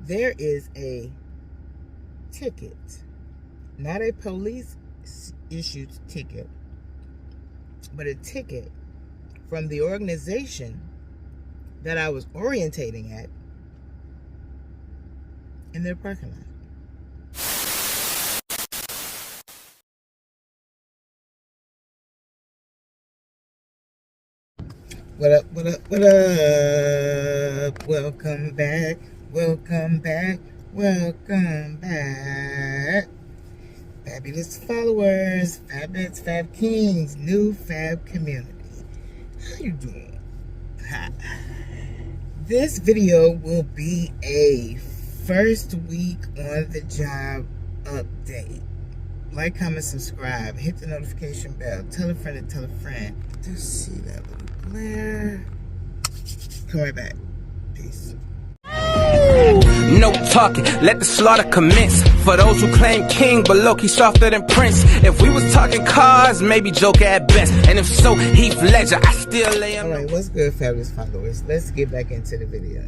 there is a ticket, not a police issued ticket, but a ticket from the organization that I was orientating at in their parking lot. What up, what up, what up? Welcome back, welcome back, welcome back. Fabulous followers, Fabulous Fab Kings, new Fab community. How you doing? This video will be a first week on the job update. Like, comment, subscribe, hit the notification bell, tell a friend to tell a friend. Do see that little glare? Come right back. Peace. No talking, let the slaughter commence. For those who claim king, but low-key softer than Prince. If we was talking cars, maybe Joker at best. And if so, Heath Ledger, I still lay him. Alright, what's good, fabulous followers? Let's get back into the video.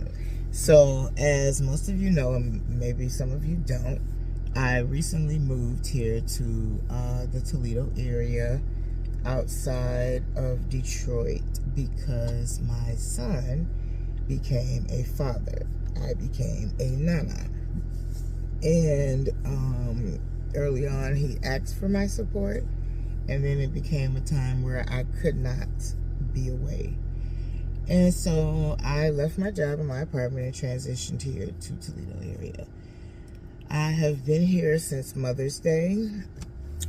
So, as most of you know, and maybe some of you don't, I recently moved here to the Toledo area outside of Detroit because my son became a father. I became a nana. And early on, he asked for my support. And then it became a time where I could not be away. And so I left my job in my apartment and transitioned here to Toledo area. I have been here since Mother's Day.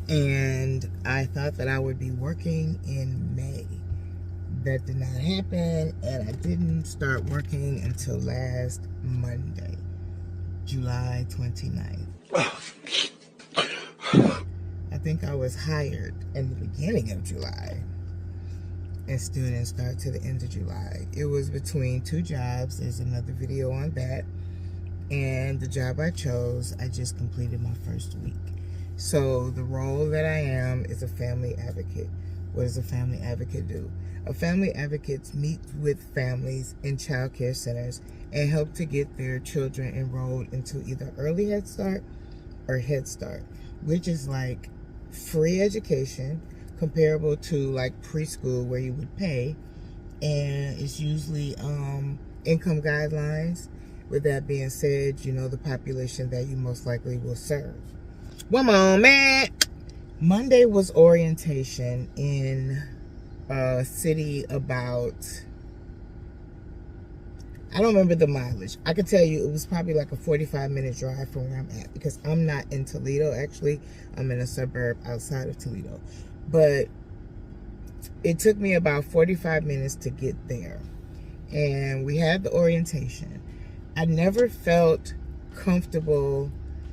And I thought that I would be working in May. That did not happen, and I didn't start working until last Monday, July 29th. I think I was hired in the beginning of July and still didn't start to the end of July. It was between two jobs. There's another video on that. And the job I chose, I just completed my first week. So the role that I am is a family advocate. What does a family advocate do? A family advocate meets with families in child care centers and help to get their children enrolled into either early Head Start or Head Start, which is like free education comparable to like preschool where you would pay. And it's usually income guidelines. With that being said, you know the population that you most likely will serve. One moment. Monday was orientation in a city about, I don't remember the mileage. I could tell you it was probably like a 45-minute drive from where I'm at because I'm not in Toledo. Actually, I'm in a suburb outside of Toledo. But it took me about 45 minutes to get there. And we had the orientation. I never felt comfortable.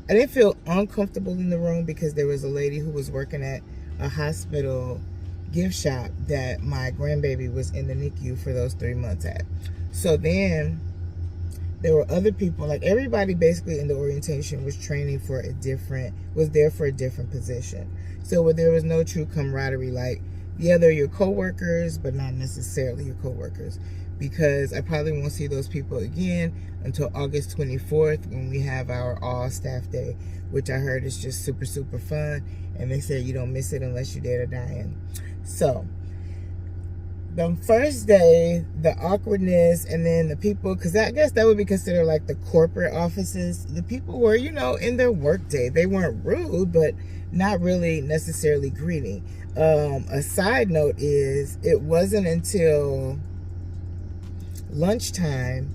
I didn't feel uncomfortable in the room because there was a lady who was working at a hospital gift shop that my grandbaby was in the NICU for those 3 months at. So then there were other people, like everybody basically in the orientation was training for was there for a different position. So there was no true camaraderie, like, yeah, they're your coworkers, but not necessarily your coworkers. Because I probably won't see those people again until August 24th when we have our all staff day, which I heard is just super, super fun. And they said you don't miss it unless you're dead or dying. So the first day, the awkwardness, and then the people, because I guess that would be considered like the corporate offices. The people were, you know, in their work day. They weren't rude, but not really necessarily greeting. A side note is it wasn't until lunchtime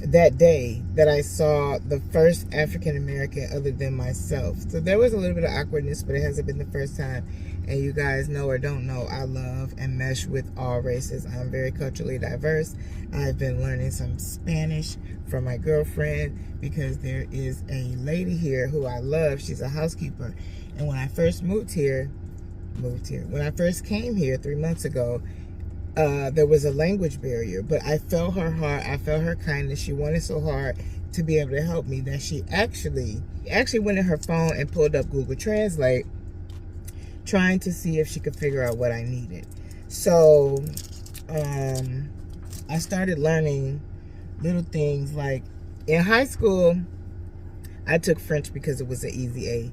that day that I saw the first African American other than myself. So there was a little bit of awkwardness, but it hasn't been the first time. And you guys know or don't know, I love and mesh with all races. I'm very culturally diverse. I've been learning some Spanish from my girlfriend because there is a lady here who I love. She's a housekeeper. And when I first when I first came here 3 months ago, there was a language barrier, but I felt her heart. I felt her kindness. She wanted so hard to be able to help me that she actually went in her phone and pulled up Google Translate, trying to see if she could figure out what I needed. So I started learning little things like In high school, I took French because it was an easy A.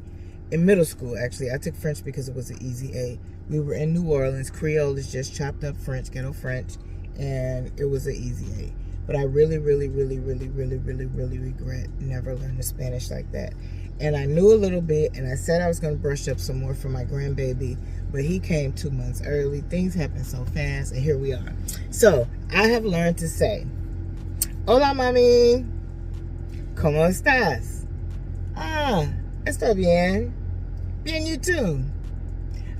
In middle school, actually, I took French because it was an easy A. We were in New Orleans. Creole is just chopped up French, ghetto French, and it was an easy A. But I really, really, really, really, really, really, really regret never learning Spanish like that. And I knew a little bit, and I said I was going to brush up some more for my grandbaby, but he came 2 months early. Things happen so fast, and here we are. So, I have learned to say, hola, mami. ¿Cómo estás? Ah, está bien. Bien, you too.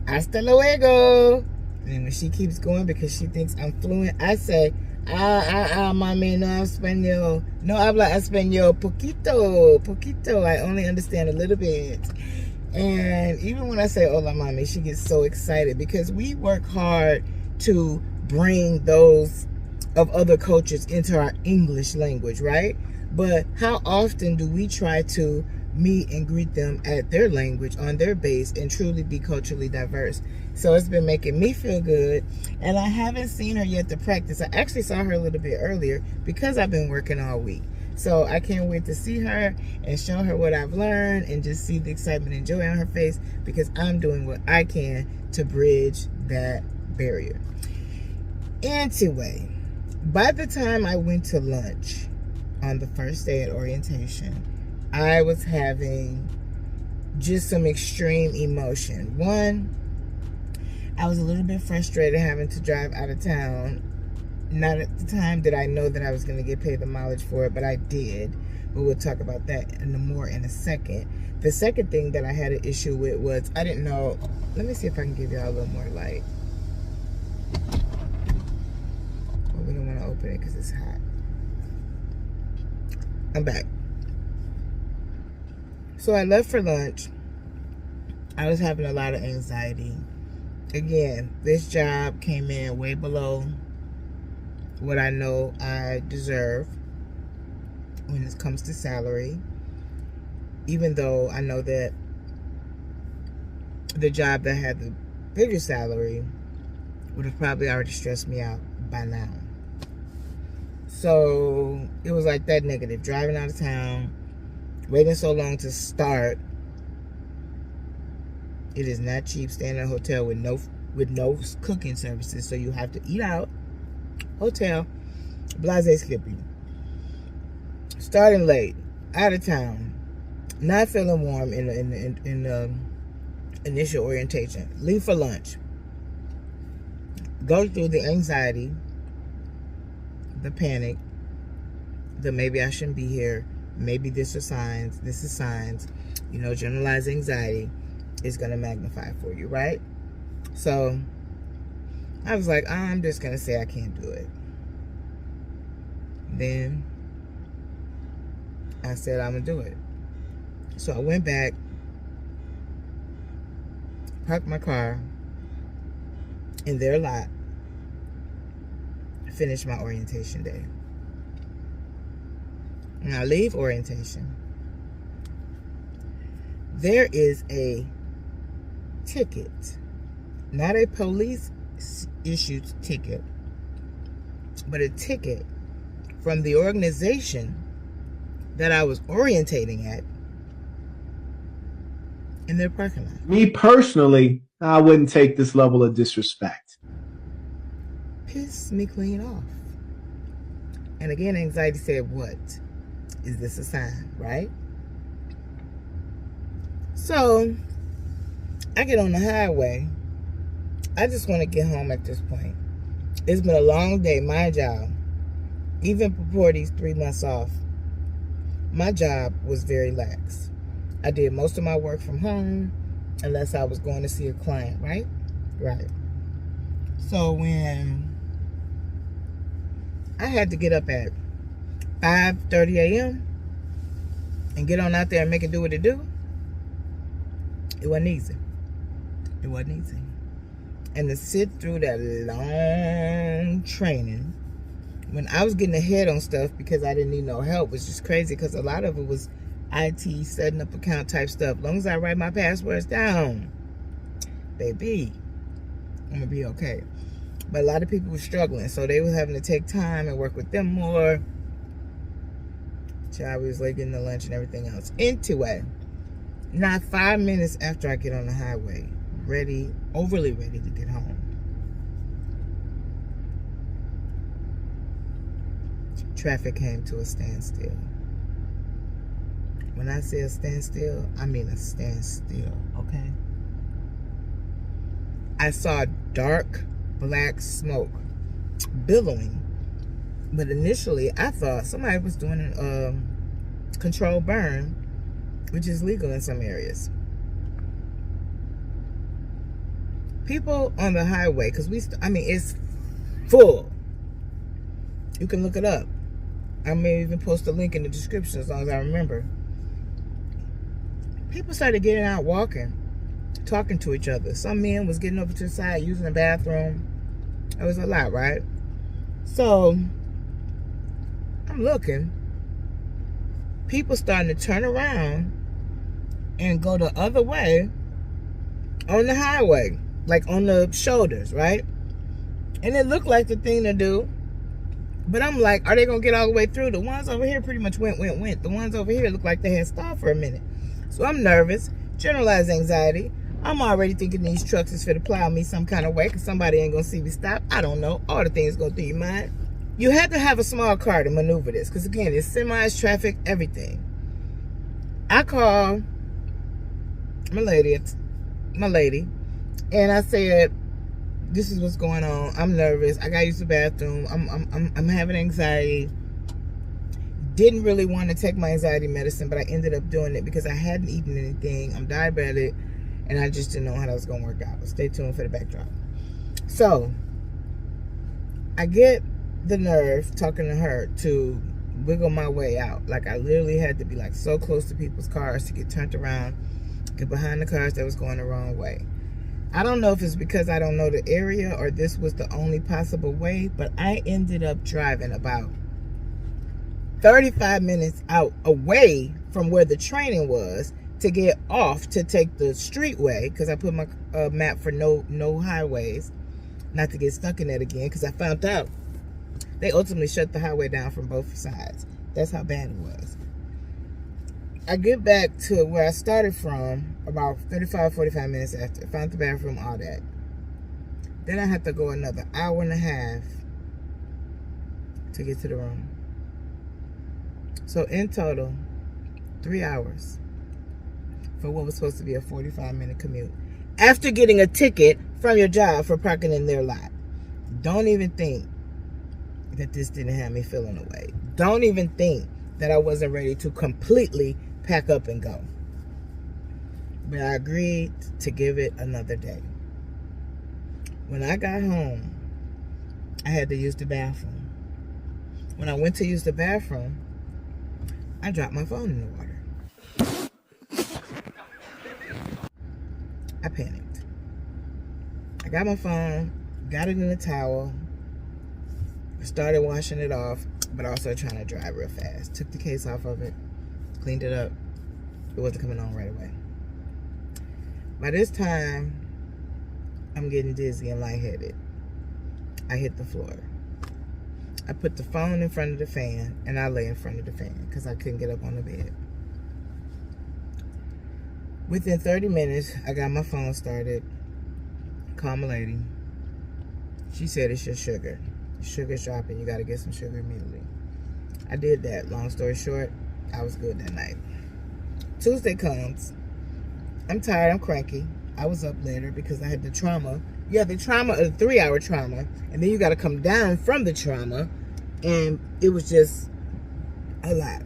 Hasta luego. And when she keeps going because she thinks I'm fluent, I say, mami, no español. No habla español. Poquito. I only understand a little bit. And even when I say hola, mami, she gets so excited because we work hard to bring those of other cultures into our English language, right? But how often do we try to meet and greet them at their language, on their base, and truly be culturally diverse? So it's been making me feel good, and I haven't seen her yet to practice. I actually saw her a little bit earlier because I've been working all week. So I can't wait to see her and show her what I've learned and just see the excitement and joy on her face because I'm doing what I can to bridge that barrier. Anyway, by the time I went to lunch on the first day at orientation, I was having just some extreme emotion. One, I was a little bit frustrated having to drive out of town. Not at the time did I know that I was going to get paid the mileage for it, but I did. But we'll talk about that more in a second. The second thing that I had an issue with was I didn't know. Let me see if I can give y'all a little more light. Well, we don't want to open it because it's hot. I'm back. So I left for lunch. I was having a lot of anxiety. Again, this job came in way below what I know I deserve when it comes to salary. Even though I know that the job that had the bigger salary would have probably already stressed me out by now. So it was like that negative. Driving out of town, waiting so long to start. It is not cheap staying in a hotel with no cooking services, so you have to eat out. Hotel, blase skippy. Starting late, out of town, not feeling warm in the initial orientation. Leave for lunch. Go through the anxiety, the panic, the maybe I shouldn't be here, maybe this is signs. You know, generalized anxiety is going to magnify for you, right? So I was like, I'm just going to say I can't do it. Then I said I'm going to do it. So I went back, parked my car in their lot, finished my orientation day. When I leave orientation, there is a ticket, not a police issued ticket, but a ticket from the organization that I was orientating at in their parking lot. Me personally, I wouldn't take this level of disrespect. Piss me clean off. And again, anxiety said, what? Is this a sign, right? So I get on the highway. I just want to get home at this point. It's been a long day, my job. Even before these 3 months off, my job was very lax. I did most of my work from home, unless I was going to see a client, right? Right. So when I had to get up at 5:30 a.m. and get on out there and make it do what it do, it wasn't easy. It wasn't easy. And to sit through that long training, when I was getting ahead on stuff because I didn't need no help, was just crazy because a lot of it was IT, setting up account type stuff. As long as I write my passwords down, baby, I'm going to be okay. But a lot of people were struggling, so they were having to take time and work with them more. Child, we was late getting the lunch and everything else. Anyway, not 5 minutes after I get on the highway, overly ready to get home, traffic came to a standstill. When I say a standstill, I mean a standstill, okay? I saw dark black smoke billowing, but initially I thought somebody was doing a controlled burn, which is legal in some areas. People on the highway, because it's full. You can look it up. I may even post a link in the description as long as I remember. People started getting out walking, talking to each other. Some men was getting over to the side, using the bathroom. It was a lot, right? So, I'm looking. People starting to turn around and go the other way on the highway, like on the shoulders, right? And it looked like the thing to do. But I'm like, are they going to get all the way through? The ones over here pretty much went. The ones over here look like they had stopped for a minute. So I'm nervous, generalized anxiety. I'm already thinking these trucks is finna plow me some kind of way because somebody ain't going to see me stop. I don't know. All the things go through your mind. You had to have a small car to maneuver this because, again, it's semis, traffic, everything. I call my lady, and I said, this is what's going on. I'm nervous. I got to use the bathroom. I'm having anxiety. Didn't really want to take my anxiety medicine, but I ended up doing it because I hadn't eaten anything. I'm diabetic, and I just didn't know how that was going to work out. Stay tuned for the backdrop. So, I get the nerve talking to her to wiggle my way out. Like, I literally had to be like so close to people's cars to get turned around, get behind the cars that was going the wrong way. I don't know if it's because I don't know the area or this was the only possible way, but I ended up driving about 35 minutes out away from where the training was to get off to take the streetway, because I put my map for no highways, not to get stuck in that again, because I found out they ultimately shut the highway down from both sides. That's how bad it was. I get back to where I started from about 45 minutes after. Found the bathroom, all that. Then I had to go another hour and a half to get to the room. So in total, 3 hours for what was supposed to be a 45-minute commute. After getting a ticket from your job for parking in their lot. Don't even think that this didn't have me feeling away. Don't even think that I wasn't ready to completely pack up and go. But I agreed to give it another day. When I got home, I had to use the bathroom. When I went to use the bathroom, I dropped my phone in the water. I panicked. I got my phone, got it in a towel, started washing it off, but also trying to drive real fast. Took the case off of it, cleaned it up. It wasn't coming on right away. By this time, I'm getting dizzy and lightheaded. I hit the floor. I put the phone in front of the fan, and I lay in front of the fan because I couldn't get up on the bed. Within 30 minutes, I got my phone started. Called my lady. She said it's your sugar. Sugar's dropping. You got to get some sugar immediately. I did that. Long story short, I was good that night. Tuesday comes. I'm tired. I'm cranky. I was up later because I had the trauma. Yeah, the trauma, a 3-hour trauma. And then you got to come down from the trauma. And it was just a lot.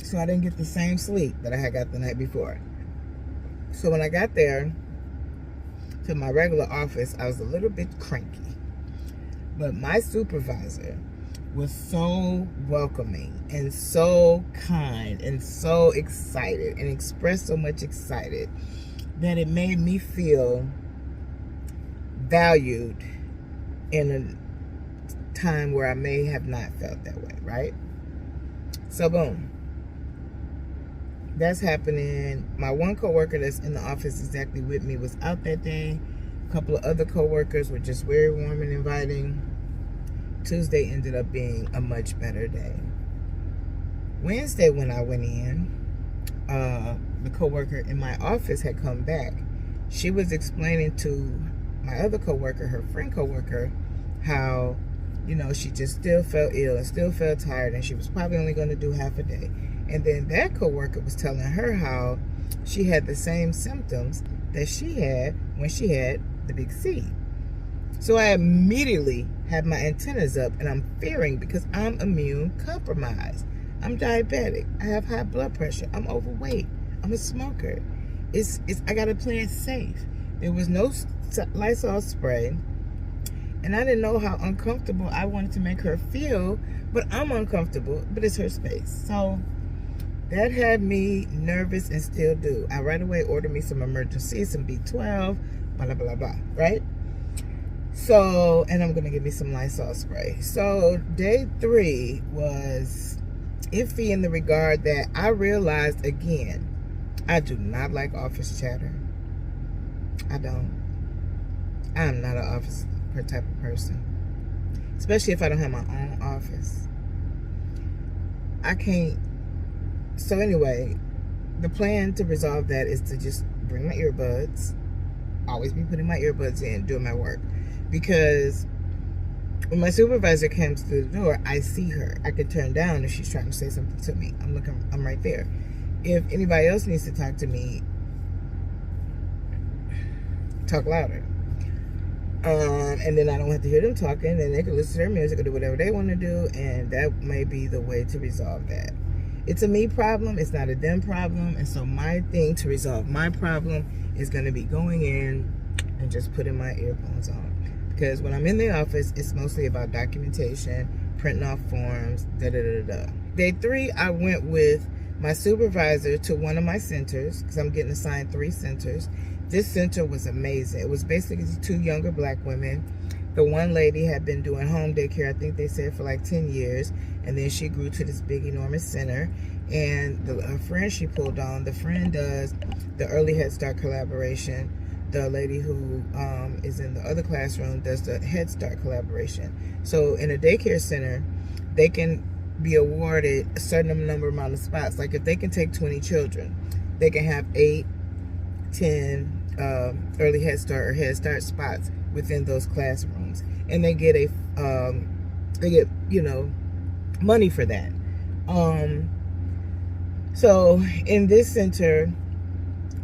So I didn't get the same sleep that I had got the night before. So when I got there to my regular office, I was a little bit cranky. But my supervisor was so welcoming and so kind and so excited and expressed so much excited that it made me feel valued in a time where I may have not felt that way, right? So boom. That's happening. My one coworker that's in the office exactly with me was out that day. A couple of other coworkers were just very warm and inviting. Tuesday ended up being a much better day. Wednesday when I went in, the coworker in my office had come back. She was explaining to my other coworker, her friend coworker, how, you know, she just still felt ill and still felt tired, and she was probably only going to do half a day. And then that coworker was telling her how she had the same symptoms that she had when she had the big C. So I immediately had my antennas up, and I'm fearing because I'm immune compromised. I'm diabetic. I have high blood pressure. I'm overweight. I'm a smoker. I gotta play it safe. There was no Lysol spray, and I didn't know how uncomfortable I wanted to make her feel, but I'm uncomfortable, but it's her space. So that had me nervous and still do. I right away ordered me some emergency, some B12, blah, blah, blah, right? So, and I'm gonna give me some Lysol spray. So day 3 was iffy in the regard that I realized again, I do not like office chatter. I don't. I'm not an office type of person, especially if I don't have my own office. I can't. So anyway, the plan to resolve that is to just bring my earbuds, always be putting my earbuds in, doing my work. Because when my supervisor comes through the door, I see her. I can turn down if she's trying to say something to me. I'm right there. If anybody else needs to talk to me, talk louder. And then I don't have to hear them talking, and they can listen to their music or do whatever they want to do, and that may be the way to resolve that. It's a me problem, it's not a them problem, and so my thing to resolve my problem is going to be going in and just putting my earphones on. Because when I'm in the office, it's mostly about documentation, printing off forms, da-da-da-da-da. Day 3, I went with my supervisor to one of my centers, because I'm getting assigned 3 centers. This center was amazing. It was basically 2 younger black women. The one lady had been doing home daycare, I think they said, for like 10 years. And then she grew to this big, enormous center. And a friend she pulled on, the friend does the Early Head Start collaboration. The lady who is in the other classroom does the Head Start collaboration. So in a daycare center, they can be awarded a certain amount of spots. Like if they can take 20 children, they can have 8, 10 Early Head Start or Head Start spots within those classrooms, and they get money for that. So in this center,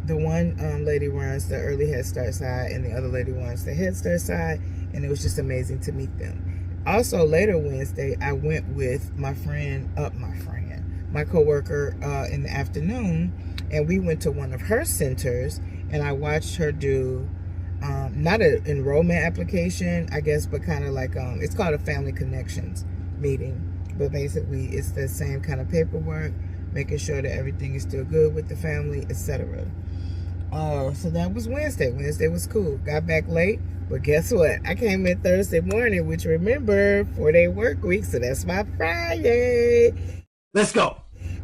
the one lady runs the Early Head Start side, and the other lady runs the Head Start side, and it was just amazing to meet them. Also, later Wednesday, I went with my coworker in the afternoon, and we went to one of her centers, and I watched her do not an enrollment application, I guess, but kind of like it's called a family connections meeting. But basically, it's the same kind of paperwork, making sure that everything is still good with the family, etc. So that was Wednesday. Wednesday was cool. Got back late, but guess what? I came in Thursday morning, which, remember, 4-day work week, so that's my Friday. Let's go.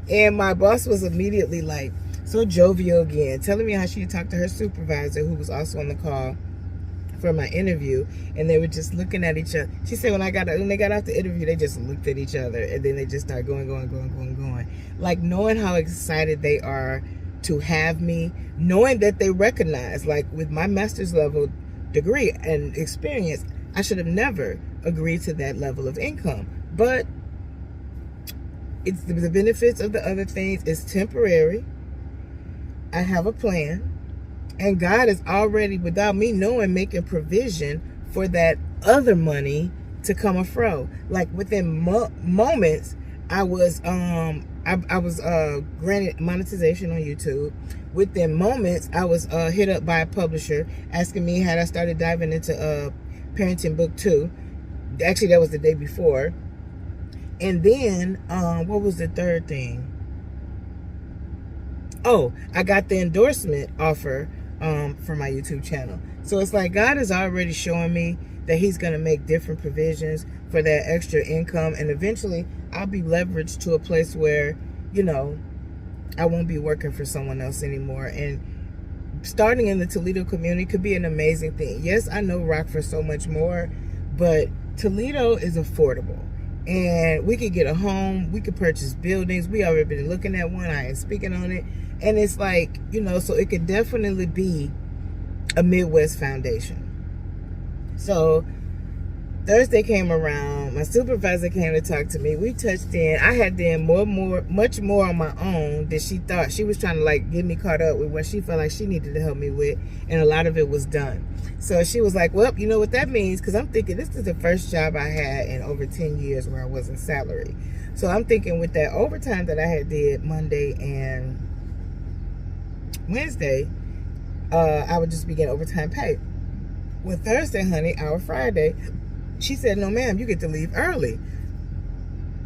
And my boss was immediately like, so jovial again, telling me how she had talked to her supervisor, who was also on the call for my interview, and they were just looking at each other. She said when they got out the interview, they just looked at each other, and then they just started going. Like, knowing how excited they are to have me, knowing that they recognize, like, with my master's level degree and experience, I should have never agreed to that level of income. But it's the benefits of the other things is temporary. I have a plan, and God is already, without me knowing, making provision for that other money to come afro. Like within moments, I was granted monetization on YouTube. Within moments, I was hit up by a publisher asking me had I started diving into Parenting Book 2. Actually, that was the day before. And then, what was the third thing? Oh, I got the endorsement offer for my YouTube channel. So it's like God is already showing me that he's going to make different provisions for that extra income. And eventually, I'll be leveraged to a place where, I won't be working for someone else anymore. And starting in the Toledo community could be an amazing thing. Yes, I know Rockford so much more, but Toledo is affordable. and we could get a home, we could purchase buildings. We already been looking at one, I ain't speaking on it. And it's like, you know, so it could definitely be a Midwest foundation. So Thursday came around, my supervisor came to talk to me. We touched in. I had done much more on my own than she thought. She was trying to like get me caught up with what she felt like she needed to help me with, and a lot of it was done. So she was like, well, you know what that means? Because I'm thinking this is the first job I had in over 10 years where I wasn't salary. So I'm thinking with that overtime that I had did Monday and Wednesday, I would just be getting overtime pay. Well, Thursday, honey, our Friday, she said, no, ma'am, you get to leave early.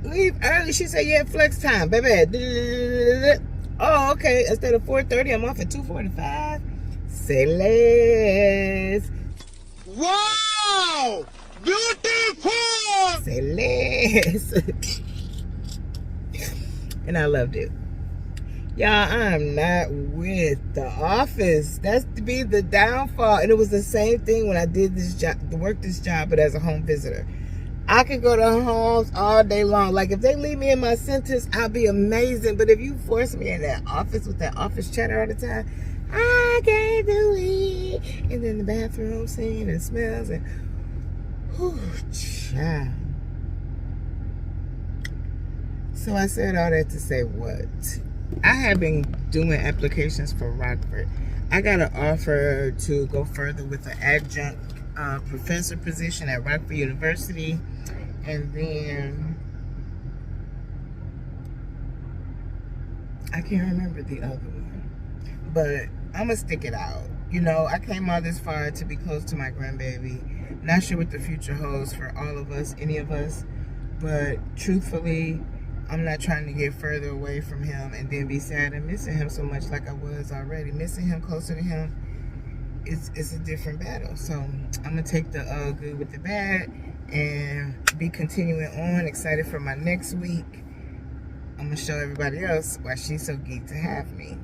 Leave early? She said, yeah, flex time, baby. Oh, okay. Instead of 4:30, I'm off at 2:45. Say less. Wow! Beautiful! Say less. And I loved it. Y'all, I'm not with The Office. That's to be the downfall. And it was the same thing when I did this job, work this job, but as a home visitor. I could go to homes all day long. Like, if they leave me in my sentence, I'll be amazing. But if you force me in that office with that office chatter all the time, I can't do it. And then the bathroom scene and smells and, whew, child. So I said all that to say what? I have been doing applications for Rockford. I got an offer to go further with an adjunct professor position at Rockford University. And then I can't remember the other one. But I'm going to stick it out. You know, I came all this far to be close to my grandbaby. Not sure what the future holds for all of us, any of us. But truthfully, I'm not trying to get further away from him and then be sad and missing him so much like I was already. Missing him, closer to him, it's a different battle. So I'm going to take the good with the bad and be continuing on. Excited for my next week. I'm going to show everybody else why she's so geeked to have me.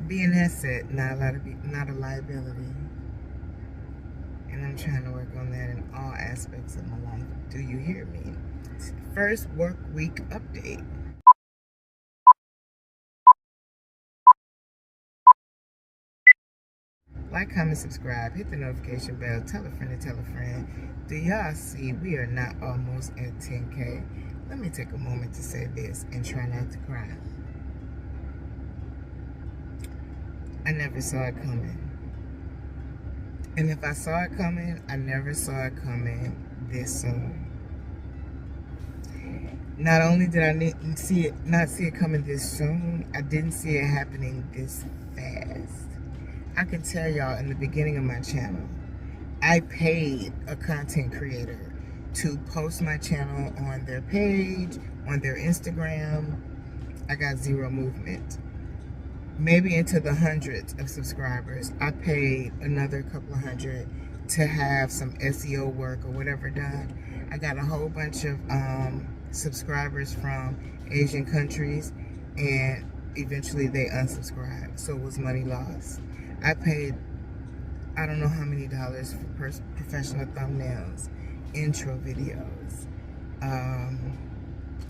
Be an asset, not a liability. And I'm trying to work on that in all aspects of my life. Do you hear me? First work week update. Like, comment, subscribe, hit the notification bell, tell a friend to tell a friend. Do y'all see we are not almost at 10K? Let me take a moment to say this and try not to cry. I never saw it coming. And if I saw it coming, I never saw it coming this soon. Not only did I not see it coming this soon, I didn't see it happening this fast. I can tell y'all in the beginning of my channel, I paid a content creator to post my channel on their page, on their Instagram. I got zero movement. Maybe into the hundreds of subscribers. I paid another couple of hundred to have some SEO work or whatever done. I got a whole bunch of subscribers from Asian countries, and eventually they unsubscribed, so it was money lost. I paid I don't know how many dollars for professional thumbnails, intro videos.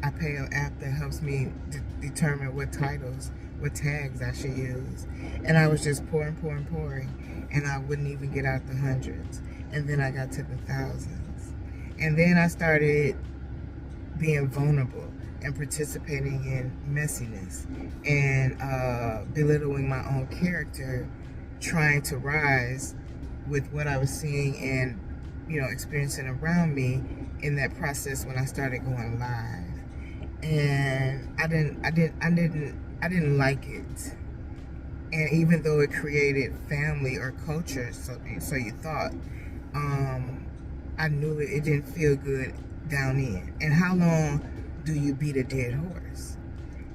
I pay an app that helps me determine what titles, what tags I should use, and I was just pouring, and I wouldn't even get out the hundreds, and then I got to the thousands, and then I started being vulnerable and participating in messiness and belittling my own character, trying to rise with what I was seeing and, you know, experiencing around me in that process when I started going live. And I didn't like it. And even though it created family or culture, so you thought, I knew it didn't feel good down in. And how long do you beat a dead horse?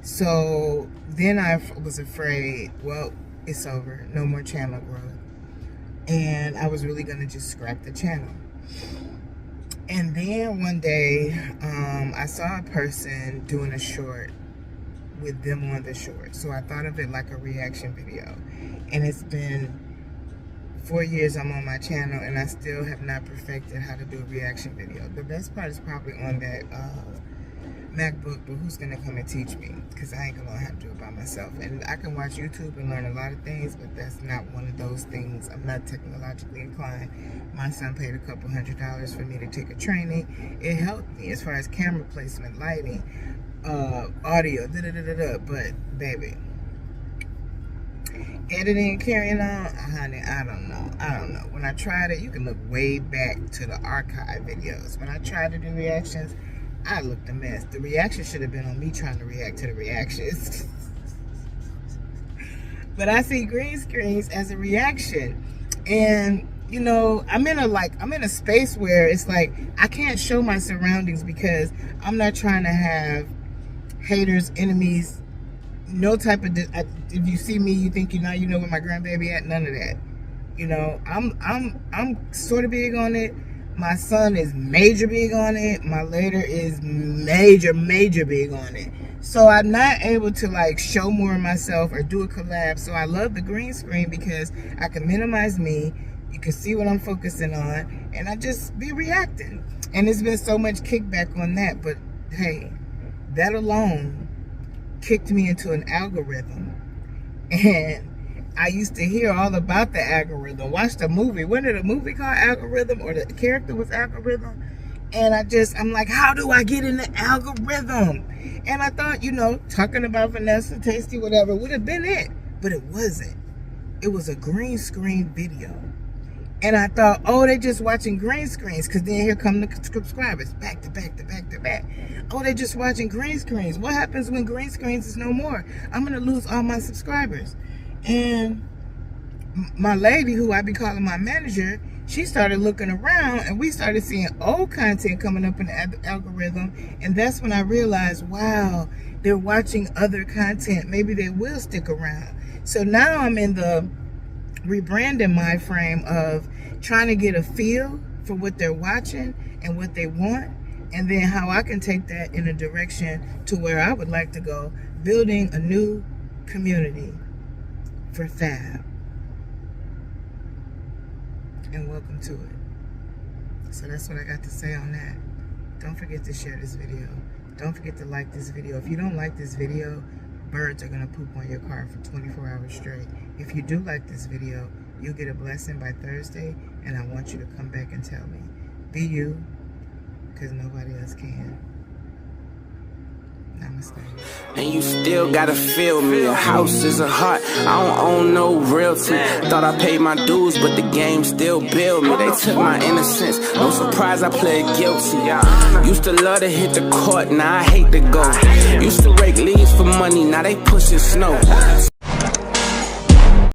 So then I was afraid, well, it's over, no more channel growth. And I was really gonna just scrap the channel. And then one day, I saw a person doing a short with them on the short. So I thought of it like a reaction video. And it's been 4 years I'm on my channel and I still have not perfected how to do a reaction video. The best part is probably on that MacBook, but who's gonna come and teach me? Because I ain't gonna have to do it by myself. And I can watch YouTube and learn a lot of things, but that's not one of those things. I'm not technologically inclined. My son paid a couple $100 for me to take a training. It helped me as far as camera placement, lighting, audio, but baby, editing and carrying on, honey, I don't know. When I tried it, you can look way back to the archive videos. When I tried to do reactions, I looked a mess. The reaction should have been on me trying to react to the reactions. But I see green screens as a reaction. And, you know, I'm in a space where it's like, I can't show my surroundings because I'm not trying to have haters, enemies, no type of, if you see me, you think you know where my grandbaby at, none of that. You know, I'm sort of big on it. My son is major big on it. My later is major big on it. So I'm not able to like show more of myself or do a collab. So I love the green screen because I can minimize me. You can see what I'm focusing on, and I just be reacting. And there's been so much kickback on that, but hey, that alone kicked me into an algorithm. And I used to hear all about the algorithm. Watch the movie. Wasn't it a movie called Algorithm, or the character was Algorithm? And I'm like, how do I get in the algorithm? And I thought, you know, talking about Vanessa, Tasty, whatever, would have been it. But it wasn't. It was a green screen video. And I thought, oh, they just watching green screens, because then here come the subscribers, back to back to back to back. Oh, they just watching green screens. What happens when green screens is no more? I'm going to lose all my subscribers. And my lady, who I be calling my manager, she started looking around, and we started seeing old content coming up in the algorithm. And that's when I realized, wow, they're watching other content. Maybe they will stick around. So now I'm in the rebranding mind frame of trying to get a feel for what they're watching and what they want, and then how I can take that in a direction to where I would like to go, building a new community for Fab. And welcome to it. So that's what I got to say on that. Don't forget to share this video. Don't forget to like this video. If you don't like this video, birds are gonna poop on your car for 24 hours straight. If you do like this video, you'll get a blessing by Thursday, and I want you to come back and tell me. Be you, because nobody else can. Namaste. And you still gotta feel me. A house is a heart. I don't own no realty. Thought I paid my dues, but the game still billed me. They took my innocence. No surprise, I played guilty. Used to love to hit the court, now I hate to go. Used to rake leaves for money, now they pushing snow.